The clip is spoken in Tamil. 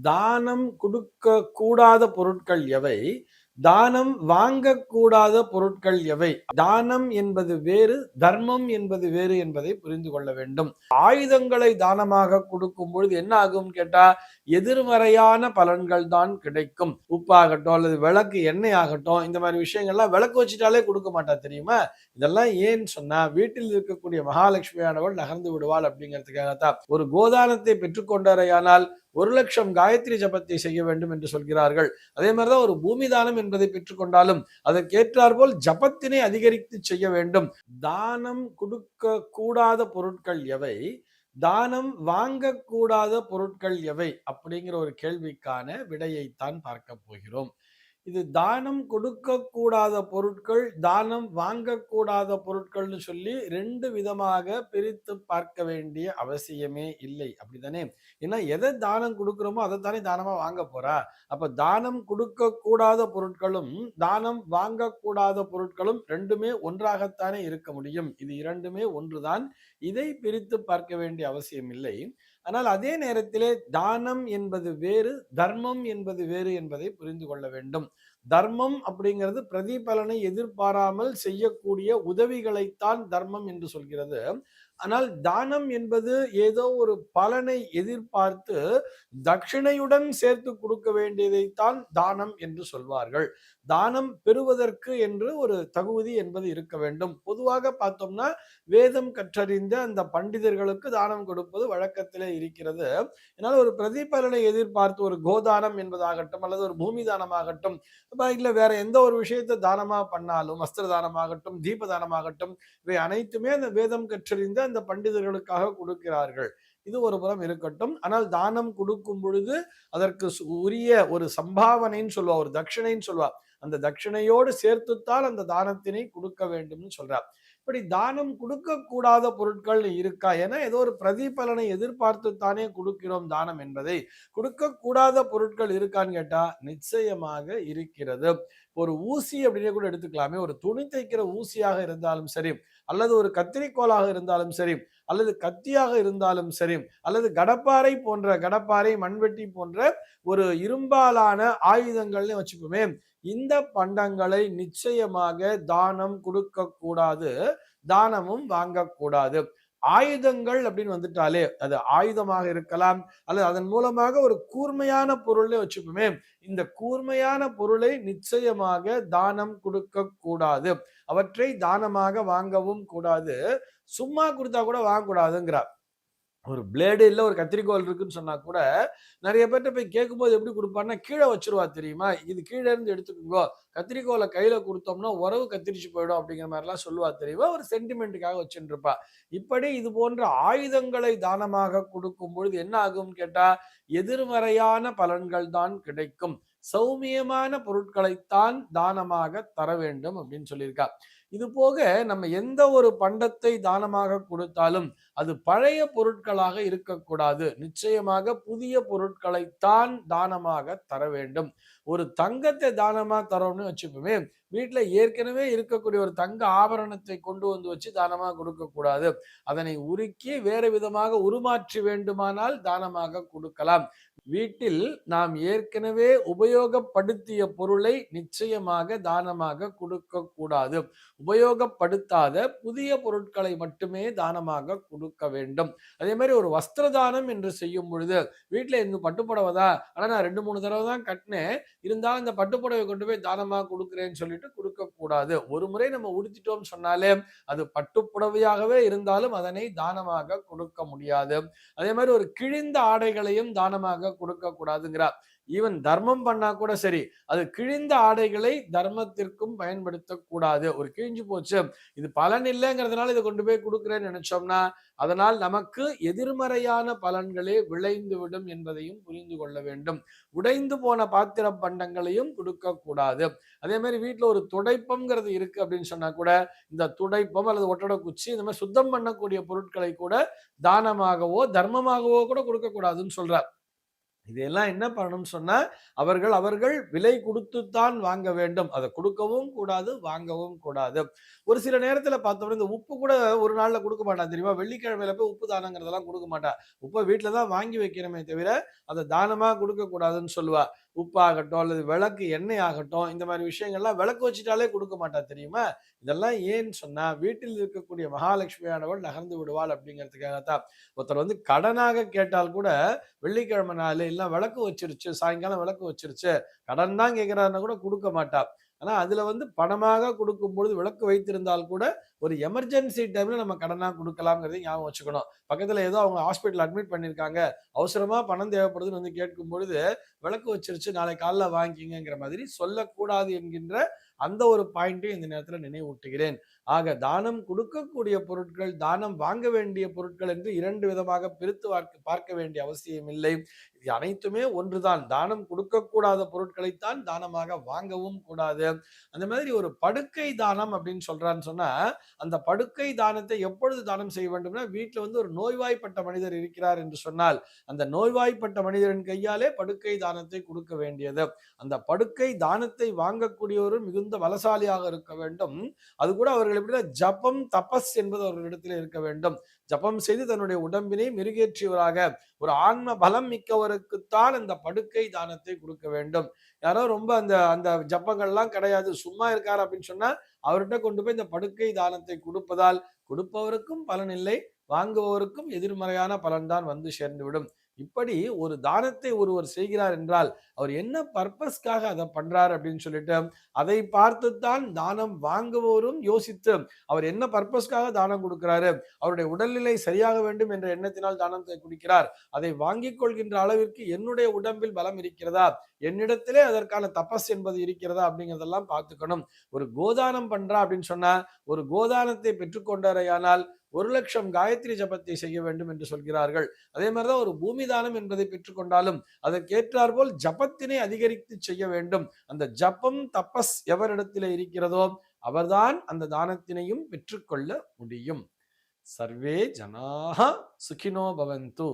தானம் கொடுக்க கூடாத பொருட்கள் எவை? தானம் வாங்கக்கூடாத பொருட்கள் எவை? தானம் என்பது வேறு, தர்மம் என்பது வேறு என்பதை புரிந்து கொள்ள வேண்டும். ஆயுதங்களை தானமாக கொடுக்கும் பொழுது என்ன ஆகும் கேட்டா, எதிர்மறையான பலன்கள் தான் கிடைக்கும். உப்பாகட்டும் அல்லது விளக்கு எண்ணெய் ஆகட்டும், இந்த மாதிரி விஷயங்கள்லாம் விளக்கு வச்சுட்டாலே கொடுக்க மாட்டா தெரியுமா? இதெல்லாம் ஏன்னு சொன்னா, வீட்டில் இருக்கக்கூடிய மகாலட்சுமியானவள் நகர்ந்து விடுவாள் அப்படிங்கிறதுக்காகத்தான். ஒரு கோதானத்தை பெற்றுக்கொண்டாரையானால் 1,00,000 காயத்ரி ஜபத்தை செய்ய வேண்டும் என்று சொல்கிறார்கள். அதே மாதிரிதான் ஒரு பூமி தானம் என்பதை பெற்றுக்கொண்டாலும் அதற்கேற்றாற்போல் ஜபத்தினை அதிகரித்து செய்ய வேண்டும். தானம் கொடுக்க கூடாத பொருட்கள் எவை? தானம் வாங்கக்கூடாத பொருட்கள் எவை? அப்படிங்கிற ஒரு கேள்விக்கான விடையைத்தான் பார்க்க போகிறோம். இது தானம் கொடுக்க கூடாத பொருட்கள், தானம் வாங்கக்கூடாத பொருட்கள்னு சொல்லி 2 விதமாக பிரித்து பார்க்க வேண்டிய அவசியமே இல்லை. அப்படித்தானே? ஏன்னா எதை தானம் கொடுக்கிறோமோ அதைத்தானே தானமா வாங்க போறா. அப்ப தானம் கொடுக்க கூடாத பொருட்களும் தானம் வாங்கக்கூடாத பொருட்களும் 2மே ஒன்றாகத்தானே இருக்க முடியும். இது 2மே ஒன்றுதான். இதை பிரித்து பார்க்க வேண்டிய அவசியம் இல்லை. ஆனால் அதே நேரத்திலே தானம் என்பது வேறு, தர்மம் என்பது வேறு என்பதை புரிந்து கொள்ள வேண்டும். தர்மம் அப்படிங்கிறது பிரதிபலனை எதிர்பாராமல் செய்யக்கூடிய உதவிகளைத்தான் தர்மம் என்று சொல்கிறது. ஆனால் தானம் என்பது ஏதோ ஒரு பலனை எதிர்பார்த்து தட்சிணையுடன் சேர்த்து கொடுக்க வேண்டியதைத்தான் தானம் என்று சொல்வார்கள். தானம் பெறுவதற்கு என்று ஒரு தகுதி என்பது இருக்க வேண்டும். பொதுவாக பார்த்தோம்னா வேதம் கற்றறிந்த அந்த பண்டிதர்களுக்கு தானம் கொடுப்பது வழக்கத்திலே இருக்கிறது. அதனால ஒரு பிரதிபலனை எதிர்பார்த்து ஒரு கோதானம் என்பதாகட்டும் அல்லது ஒரு பூமி தானமாகட்டும், இல்ல வேற எந்த ஒரு விஷயத்தை தானமா பண்ணாலும், வஸ்திர தானமாகட்டும், தீப தானமாகட்டும், இவை அனைத்துமே அந்த வேதம் கற்றறிந்த அந்த பண்டிதர்களுக்காக கொடுக்கிறார்கள். இது ஒரு புறம் இருக்கட்டும். ஆனால் தானம் கொடுக்கும் பொழுது அதற்கு உரிய ஒரு சம்பாவனைன்னு சொல்லுவா, ஒரு தட்சிணைன்னு சொல்லுவா. அந்த தட்சிணையோடு சேர்த்துத்தான் அந்த தானத்தினை கொடுக்க வேண்டும்னு சொல்றார். இப்படி தானம் கொடுக்க கூடாத பொருட்கள் இருக்கா? ஏன்னா ஏதோ ஒரு பிரதிபலனை எதிர்பார்த்து தானே கொடுக்கிறோம் தானம் என்பதை. கொடுக்க கூடாத பொருட்கள் இருக்கான்னு கேட்டா நிச்சயமாக இருக்கிறது. ஒரு ஊசி அப்படின்னே கூட எடுத்துக்கலாமே. ஒரு துணி தைக்கிற ஊசியாக இருந்தாலும் சரி, அல்லது ஒரு கத்திரிக்கோலாக இருந்தாலும் சரி, அல்லது கத்தியாக இருந்தாலும் சரி, அல்லது கடப்பாரை மண்வெட்டி போன்ற ஒரு இரும்பாலான ஆயுதங்கள்னு வச்சுப்போமே, இந்த பண்டங்களை நிச்சயமாக தானம் கொடுக்க கூடாது, தானமும் வாங்கக்கூடாது. ஆயுதங்கள் அப்படின்னு வந்துட்டாலே அது ஆயுதமாக இருக்கலாம், அல்லது அதன் மூலமாக ஒரு கூர்மையான பொருளை வச்சுப்போமே, இந்த கூர்மையான பொருளை நிச்சயமாக தானம் கொடுக்க கூடாது. அவற்றை தானமாக வாங்கவும் கூடாது. சும்மா கொடுத்தா கூட வாங்கக்கூடாதுங்கிறார். ஒரு பிளேடு இல்ல ஒரு கத்திரிக்கோல் இருக்குன்னு சொன்னா கூட நிறைய பேர்ட்ட போய் கேட்கும்போது எப்படி கொடுப்பான்னா கீழே வச்சிருவா தெரியுமா, இது கீழே இருந்து எடுத்துக்கோங்க, கத்திரிக்கோலை கையில கொடுத்தோம்னா உறவு கத்திரிச்சு போயிடும் அப்படிங்கிற மாதிரிலாம் சொல்லுவா தெரியுமா, ஒரு சென்டிமெண்ட்டுக்காக வச்சுட்டு இருப்பா. இப்படி இது போன்ற ஆயுதங்களை தானமாக கொடுக்கும் பொழுது என்ன ஆகும் கேட்டா எதிர்மறையான பலன்கள் தான் கிடைக்கும். சௌமியமான பொருட்களைத்தான் தானமாக தர வேண்டும் அப்படின்னு சொல்லியிருக்கா. இது போக நம்ம எந்த ஒரு பண்டத்தை தானமாக கொடுத்தாலும் அது பழைய பொருட்களாக இருக்கக்கூடாது. நிச்சயமாக புதிய பொருட்களைத்தான் தானமாக தர வேண்டும். ஒரு தங்கத்தை தானமா தரோம்னு வச்சுப்போமே, வீட்டுல ஏற்கனவே இருக்கக்கூடிய ஒரு தங்க ஆபரணத்தை கொண்டு வந்து வச்சு தானமா கொடுக்க கூடாது. அதனை உருக்கி வேறு விதமாக உருமாற்றி வேண்டுமானால் தானமாக கொடுக்கலாம். வீட்டில் நாம் ஏற்கனவே உபயோகப்படுத்திய பொருளை நிச்சயமாக தானமாக கொடுக்க கூடாது. உபயோகப்படுத்தாத புதிய பொருட்களை மட்டுமே தானமாக கொடுக்க வேண்டும். அதே மாதிரி ஒரு வஸ்திர தானம் என்று செய்யும் பொழுது, வீட்டுல இந்த பட்டுப்புடவைதா, ஆனா நான் 2-3 தடவை தான் கட்டினேன், இருந்தாலும் இந்த பட்டுப்புடவை கொண்டு போய் தானமா கொடுக்குறேன்னு சொல்லிட்டு கொடுக்க கூடாது. ஒரு முறை நம்ம உடுத்திட்டோம் சொன்னாலே அது பட்டுப்புடவையாகவே இருந்தாலும் அதனை தானமாக கொடுக்க முடியாது. அதே மாதிரி ஒரு கிழிந்த ஆடைகளையும் தானமாக கொடுக்க கூடாதுங்கிறார். ஈவன் தர்மம் பண்ணா கூட சரி, அது கிழிந்த ஆடைகளை தர்மத்திற்கும் பயன்படுத்தக்கூடாது. ஒரு கிழிஞ்சு போச்சு, இது பலன் இல்லைங்கிறதுனால இதை கொண்டு போய் கொடுக்குறேன்னு நினைச்சோம்னா அதனால் நமக்கு எதிர்மறையான பலன்களே விளைந்து விடும் என்பதையும் புரிந்து கொள்ள வேண்டும். உடைந்து போன பாத்திர பண்டங்களையும் கொடுக்க கூடாது. அதே மாதிரி வீட்டுல ஒரு துடைப்பம்ங்கிறது இருக்கு அப்படின்னு சொன்னா கூட இந்த துடைப்பம் அல்லது ஒட்டடை குச்சி இந்த மாதிரி சுத்தம் பண்ணக்கூடிய பொருட்களை கூட தானமாகவோ தர்மமாகவோ கூட கொடுக்க கூடாதுன்னு சொல்றார். இதெல்லாம் என்ன பண்ணணும்னு சொன்னா அவர்கள் அவர்கள் விலை கொடுத்துத்தான் வாங்க வேண்டும். அதை கொடுக்கவும் கூடாது, வாங்கவும் கூடாது. ஒரு சில நேரத்துல பார்த்தோம்னா இந்த உப்பு கூட ஒரு நாள்ல கொடுக்க மாட்டான் தெரியுமா? வெள்ளிக்கிழமையில போய் உப்பு தானங்கிறதெல்லாம் கொடுக்க மாட்டா. உப்ப வீட்ல தான் வாங்கி வைக்கிறோமே தவிர அதை தானமா கொடுக்க கூடாதுன்னு சொல்லுவா. உப்பாகட்டும் அல்லது விளக்கு எண்ணெய் ஆகட்டும் இந்த மாதிரி விஷயங்கள்லாம் விளக்கு வச்சுட்டாலே கொடுக்க மாட்டா தெரியுமா? இதெல்லாம் ஏன்னு சொன்னா வீட்டில் இருக்கக்கூடிய மகாலட்சுமியானவள் நகர்ந்து விடுவாள் அப்படிங்கிறதுக்காகத்தான். ஒருத்தர் வந்து கடனாக கேட்டால் கூட வெள்ளிக்கிழமை நாள் இல்ல விளக்கு வச்சிருச்சு, சாயங்காலம் விளக்கு வச்சிருச்சு, கடன் தான் கேட்கிறாருன்னா கூட கொடுக்க மாட்டா. ஆனா அதுல வந்து பணமாக கொடுக்கும் பொழுது விளக்கு வைத்திருந்தால் கூட ஒரு எமர்ஜென்சி டைம்ல நம்ம கடனா கொடுக்கலாம்ங்கிறதை ஞாபகம் வச்சுக்கணும். பக்கத்துல ஏதோ அவங்க ஹாஸ்பிட்டல் அட்மிட் பண்ணிருக்காங்க, அவசரமா பணம் தேவைப்படுதுன்னு வந்து கேட்கும் பொழுது விளக்கு வச்சிருச்சு நாளை காலைல வாங்கிக்கிங்கிற மாதிரி சொல்லக்கூடாது என்கின்ற அந்த ஒரு பாயிண்ட்டையும் இந்த நேரத்துல நினைவூட்டுகிறேன். ஆக தானம் கொடுக்கக்கூடிய பொருட்கள், தானம் வாங்க வேண்டிய பொருட்கள் என்று இரண்டு விதமாக பிரித்து பார்க்க வேண்டிய அவசியம் இல்லை. இது அனைத்துமே ஒன்றுதான். தானம் கொடுக்கக்கூடாத பொருட்களைத்தான் தானமாக வாங்கவும் கூடாது. அந்த மாதிரி ஒரு படுக்கை தானம் அப்படின்னு சொல்றான்னு சொன்னா அந்த படுக்கை தானத்தை எப்பொழுது தானம் செய்ய வேண்டும்னா வீட்டுல வந்து ஒரு நோய்வாய்ப்பட்ட மனிதர் இருக்கிறார் என்று சொன்னால் அந்த நோய்வாய்ப்பட்ட மனிதரின் கையாலே படுக்கை தானத்தை கொடுக்க வேண்டியது. அந்த படுக்கை தானத்தை வாங்கக்கூடியவரும் மிகுந்த பலசாலியாக இருக்க வேண்டும். அது கூட அவர்கள் எப்படி ஜபம் தபஸ் என்பது அவர்களிடத்தில் இருக்க வேண்டும். ஜபம் செய்து தன்னுடைய உடம்பினை மெருகேற்றியவராக ஒரு ஆன்ம பலம் மிக்கவருக்குத்தான் இந்த படுக்கை தானத்தை கொடுக்க வேண்டும். யாரோ ரொம்ப அந்த அந்த ஜப்பங்கள்லாம் கிடையாது, சும்மா இருக்காரு அப்படின்னு சொன்னா அவர்கிட்ட கொண்டு போய் இந்த படுக்கை தானத்தை கொடுப்பதால் கொடுப்பவருக்கும் பலன் இல்லை, வாங்குபவருக்கும் எதிர்மறையான பலன்தான் வந்து சேர்ந்துவிடும். இப்படி ஒரு தானத்தை ஒருவர் செய்கிறார் என்றால் அவர் என்ன பர்பஸ்க்காக அதை பண்றார் அப்படின்னு சொல்லிட்டு அதை பார்த்துத்தான் தானம் வாங்குவோரும் யோசித்து அவர் என்ன பர்பஸ்க்காக தானம் கொடுக்கிறாரு, அவருடைய உடல்நிலை சரியாக வேண்டும் என்ற எண்ணத்தினால் தானத்தை குடிக்கிறார், அதை வாங்கிக் கொள்கின்ற அளவிற்கு என்னுடைய உடம்பில் பலம் இருக்கிறதா, என்னிடத்திலே அதற்கான தபஸ் என்பது இருக்கிறதா அப்படிங்கிறதெல்லாம் பார்த்துக்கணும். ஒரு கோதானம் பண்றா அப்படின்னு சொன்னா ஒரு கோதானத்தை பெற்றுக்கொண்டாரையானால் 1,00,000 காயத்ரி ஜபத்தை செய்ய வேண்டும் என்று சொல்கிறார்கள். அதே மாதிரிதான் ஒரு பூமி தானம் என்பதை பெற்றுக்கொண்டாலும் அதற்கேற்றார் போல் ஜபத்தினை அதிகரித்து செய்ய வேண்டும். அந்த ஜபம் தபஸ் எவரிடத்திலே இருக்கிறதோ அவர்தான் அந்த தானத்தினையும் பெற்றுக்கொள்ள முடியும். சர்வே ஜனாஹ சுகினோ பவந்து.